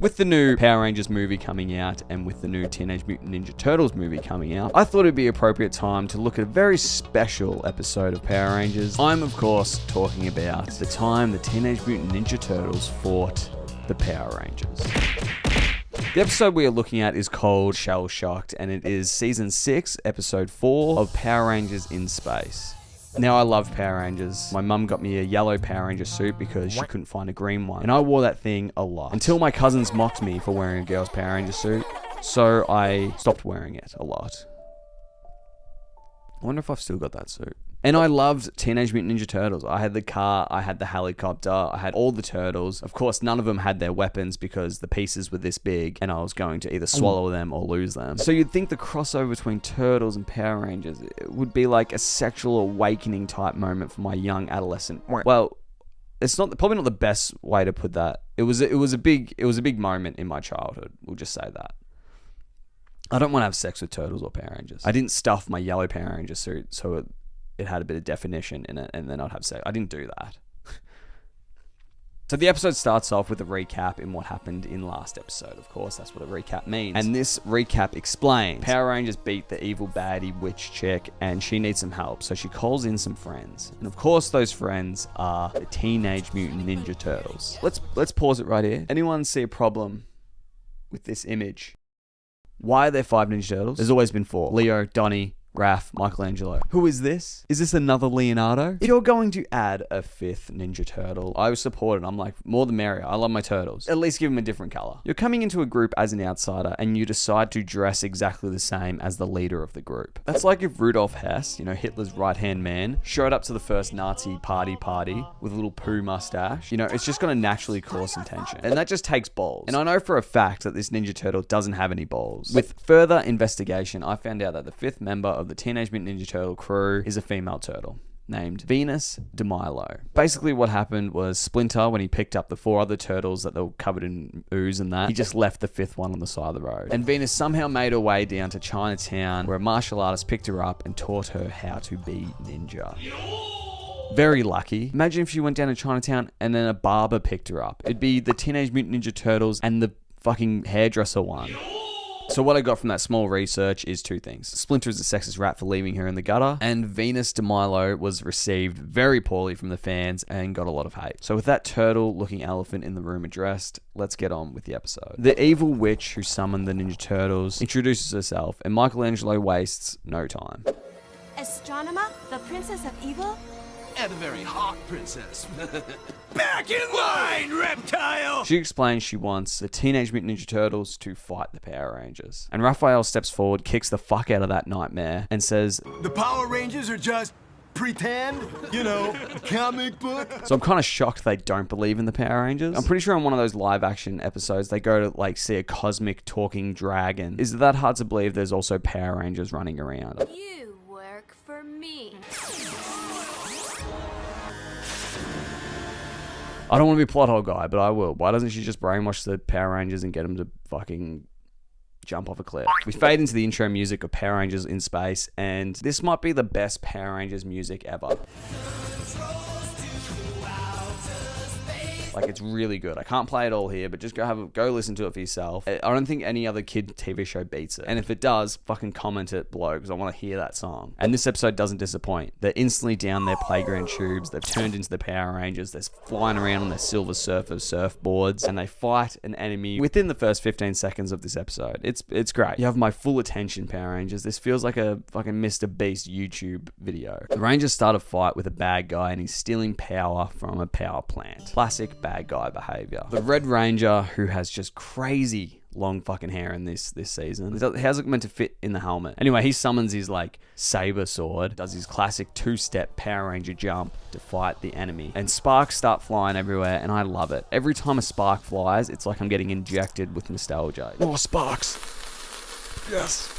With the new Power Rangers movie coming out and with the new Teenage Mutant Ninja Turtles movie coming out, I thought it'd be appropriate time to look at a very special episode of Power Rangers. I'm, of course, talking about the time the Teenage Mutant Ninja Turtles fought the Power Rangers. The episode we are looking at is called Shell Shocked, and it is Season 6, Episode 4 of Power Rangers in Space. Now, I love Power Rangers. My mum got me a yellow Power Ranger suit because she couldn't find a green one. And I wore that thing a lot. Until my cousins mocked me for wearing a girl's Power Ranger suit. So I stopped wearing it a lot. I wonder if I've still got that suit. And I loved Teenage Mutant Ninja Turtles. I had the car, I had the helicopter, I had all the turtles. Of course, none of them had their weapons because the pieces were this big and I was going to either swallow them or lose them. So you'd think the crossover between Turtles and Power Rangers it would be like a sexual awakening type moment for my young adolescent. Well, it's probably not the best way to put that. It was a big moment in my childhood. We'll just say that. I don't want to have sex with Turtles or Power Rangers. I didn't stuff my yellow Power Ranger suit so it had a bit of definition in it, and then I'd have sex. I didn't do that. So the episode starts off with a recap in what happened in last episode. Of course, that's what a recap means. And this recap explains Power Rangers beat the evil baddie witch chick, and she needs some help. So she calls in some friends. And of course, those friends are the Teenage Mutant Ninja Turtles. Let's pause it right here. Anyone see a problem with this image? Why are there 5 Ninja Turtles? There's always been 4. Leo, Donnie, Raph, Michelangelo. Who is this? Is this another Leonardo? If you're going to add a 5th Ninja Turtle, I was supported. I'm like, more the merrier. I love my turtles. At least give them a different color. You're coming into a group as an outsider and you decide to dress exactly the same as the leader of the group. That's like if Rudolf Hess, Hitler's right-hand man, showed up to the first Nazi party with a little poo mustache. It's just going to naturally cause some tension. And that just takes balls. And I know for a fact that this Ninja Turtle doesn't have any balls. With further investigation, I found out that the 5th member of the Teenage Mutant Ninja Turtle crew is a female turtle named Venus de Milo. Basically what happened was Splinter, when he picked up the 4 other turtles that they were covered in ooze and that, he just left the 5th one on the side of the road. And Venus somehow made her way down to Chinatown where a martial artist picked her up and taught her how to be ninja. Very lucky. Imagine if she went down to Chinatown and then a barber picked her up. It'd be the Teenage Mutant Ninja Turtles and the fucking hairdresser one. So what I got from that small research is 2 things. Splinter is a sexist rat for leaving her in the gutter, and Venus de Milo was received very poorly from the fans and got a lot of hate. So with that turtle-looking elephant in the room addressed, let's get on with the episode. The evil witch who summoned the Ninja Turtles introduces herself, and Michelangelo wastes no time. Astronomer, the princess of evil? And a very hot princess. Back in line, reptile! She explains she wants the Teenage Mutant Ninja Turtles to fight the Power Rangers. And Raphael steps forward, kicks the fuck out of that nightmare, and says, "The Power Rangers are just pretend, comic book." So I'm kind of shocked they don't believe in the Power Rangers. I'm pretty sure in one of those live action episodes, they go to see a cosmic talking dragon. Is it that hard to believe there's also Power Rangers running around? You work for me. I don't want to be a plot hole guy, but I will. Why doesn't she just brainwash the Power Rangers and get them to fucking jump off a cliff? We fade into the intro music of Power Rangers in Space, and this might be the best Power Rangers music ever. Like, it's really good. I can't play it all here, but just go listen to it for yourself. I don't think any other kid TV show beats it. And if it does, fucking comment it below because I want to hear that song. And this episode doesn't disappoint. They're instantly down their playground tubes. They've turned into the Power Rangers. They're flying around on their Silver Surfer surfboards, and they fight an enemy within the first 15 seconds of this episode. It's great. You have my full attention, Power Rangers. This feels like a fucking Mr. Beast YouTube video. The Rangers start a fight with a bad guy, and he's stealing power from a power plant. Classic bad guy behavior. The Red Ranger, who has just crazy long fucking hair in this season. How's it meant to fit in the helmet? Anyway, he summons his saber sword, does his classic 2-step Power Ranger jump to fight the enemy, and sparks start flying everywhere, and I love it. Every time a spark flies, it's like I'm getting injected with nostalgia. More sparks. Yes.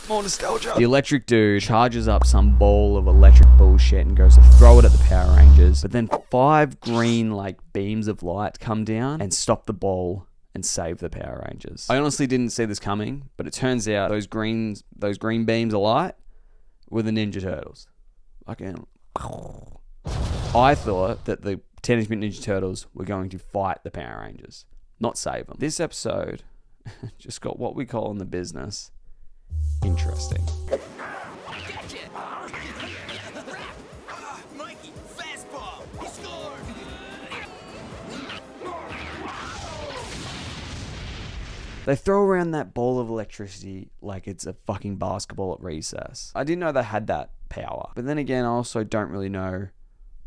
More nostalgia. The electric dude charges up some ball of electric bullshit and goes to throw it at the Power Rangers, but then 5 green beams of light come down and stop the ball and save the Power Rangers. I honestly didn't see this coming, but it turns out those green beams of light were the Ninja Turtles. I thought that the Teenage Mutant Ninja Turtles were going to fight the Power Rangers. not save them. This episode just got what we call in the business interesting. Mikey, fastball. He scored. They throw around that ball of electricity like it's a fucking basketball at recess. I didn't know they had that power. But then again, I also don't really know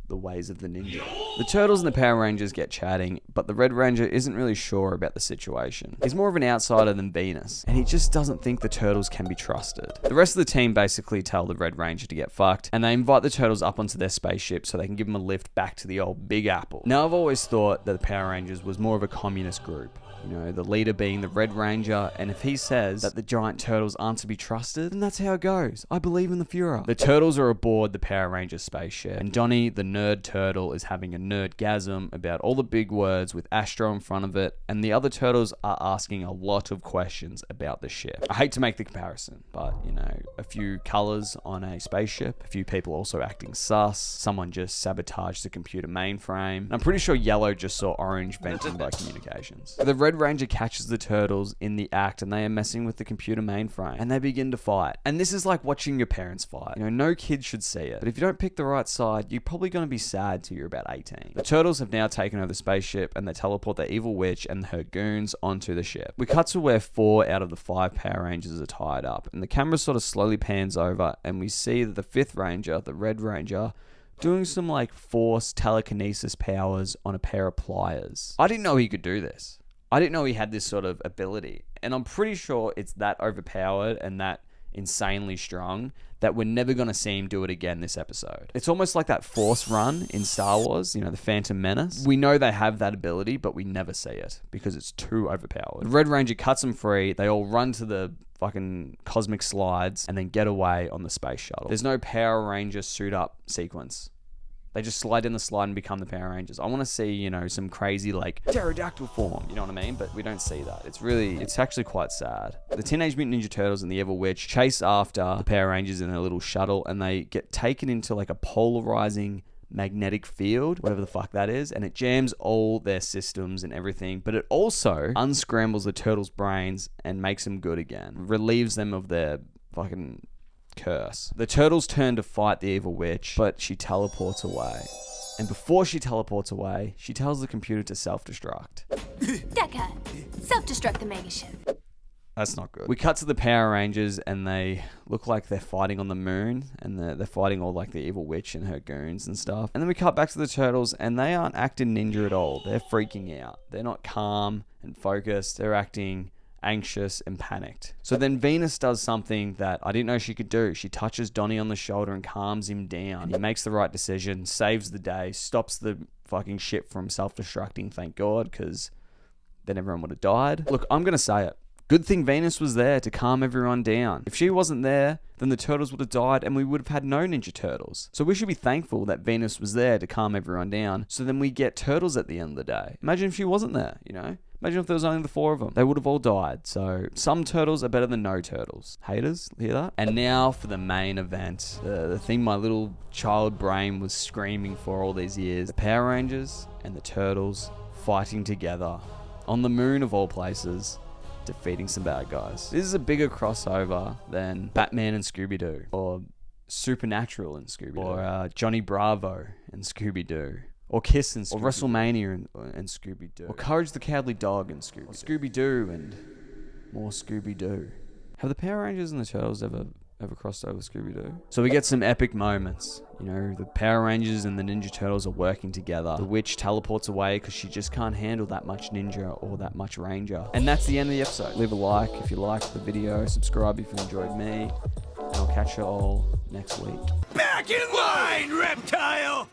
the ways of the ninja. The Turtles and the Power Rangers get chatting, but the Red Ranger isn't really sure about the situation. He's more of an outsider than Venus, and he just doesn't think the Turtles can be trusted. The rest of the team basically tell the Red Ranger to get fucked, and they invite the Turtles up onto their spaceship so they can give them a lift back to the old Big Apple. Now, I've always thought that the Power Rangers was more of a communist group. You know, the leader being the Red Ranger, and if he says that the giant turtles aren't to be trusted, then that's how it goes. I believe in the Fuhrer. The turtles are aboard the Power Ranger spaceship, and Donnie, the nerd turtle, is having a nerdgasm about all the big words with Astro in front of it, and the other turtles are asking a lot of questions about the ship. I hate to make the comparison, but, you know, a few colors on a spaceship, a few people also acting sus, someone just sabotaged the computer mainframe, and I'm pretty sure Yellow just saw Orange venting by communications. The Red Ranger catches the turtles in the act, and they are messing with the computer mainframe, and they begin to fight. And this is like watching your parents fight. You know, no kid should see it, but if you don't pick the right side, you're probably going to be sad till you're about 18. The turtles have now taken over the spaceship, and they teleport the evil witch and her goons onto the ship. We cut to where 4 out of the 5 Power Rangers are tied up, and the camera sort of slowly pans over, and we see that the 5th Ranger, the Red Ranger, doing some like force telekinesis powers on a pair of pliers. I didn't know he could do this. I didn't know he had this sort of ability, and I'm pretty sure it's that overpowered and that insanely strong that we're never going to see him do it again this episode. It's almost like that Force run in Star Wars, you know, the Phantom Menace. We know they have that ability, but we never see it because it's too overpowered. The Red Ranger cuts them free. They all run to the fucking cosmic slides and then get away on the space shuttle. There's no Power Ranger suit up sequence. They just slide in the slide and become the Power Rangers. I want to see, you know, some crazy like pterodactyl form, you know what I mean? But we don't see that. It's actually quite sad. The Teenage Mutant Ninja Turtles and the Evil Witch chase after the Power Rangers in a little shuttle, and they get taken into like a polarizing magnetic field, whatever the fuck that is, and it jams all their systems and everything, but it also unscrambles the turtles' brains and makes them good again. Relieves them of their fucking curse. The turtles turn to fight the evil witch, but she teleports away. And before she teleports away, she tells the computer to self-destruct. Deca, self-destruct the megaship. That's not good. We cut to the Power Rangers, and they look like they're fighting on the moon, and they're fighting all like the evil witch and her goons and stuff. And then we cut back to the turtles, and they aren't acting ninja at all. They're freaking out. They're not calm and focused. They're acting anxious and panicked. So then Venus does something that I didn't know she could do. She touches Donnie on the shoulder and calms him down. He makes the right decision, saves the day, stops the fucking ship from self-destructing, thank God, because then everyone would have died. Look, I'm going to say it. Good thing Venus was there to calm everyone down. If she wasn't there, then the turtles would have died and we would have had no Ninja Turtles. So we should be thankful that Venus was there to calm everyone down, so then we get turtles at the end of the day. Imagine if she wasn't there, you know? Imagine if there was only the 4 of them. They would have all died. So some turtles are better than no turtles. Haters, hear that? And now for the main event. The thing my little child brain was screaming for all these years. The Power Rangers and the Turtles fighting together on the moon of all places, defeating some bad guys. This is a bigger crossover than Batman and Scooby-Doo, or Supernatural and Scooby-Doo, or Johnny Bravo and Scooby-Doo, or Kiss and Scooby-Doo, or WrestleMania and Scooby-Doo, or Courage the Cowardly Dog and Scooby-Doo, or Scooby-Doo and more Scooby-Doo. Have the Power Rangers and the Turtles ever crossed over Scooby-Doo? So we get some epic moments. You know, the Power Rangers and the Ninja Turtles are working together. The witch teleports away because she just can't handle that much ninja or that much ranger. And that's the end of the episode. Leave a like if you liked the video. Subscribe if you enjoyed me. And I'll catch you all next week. Back in line, reptile!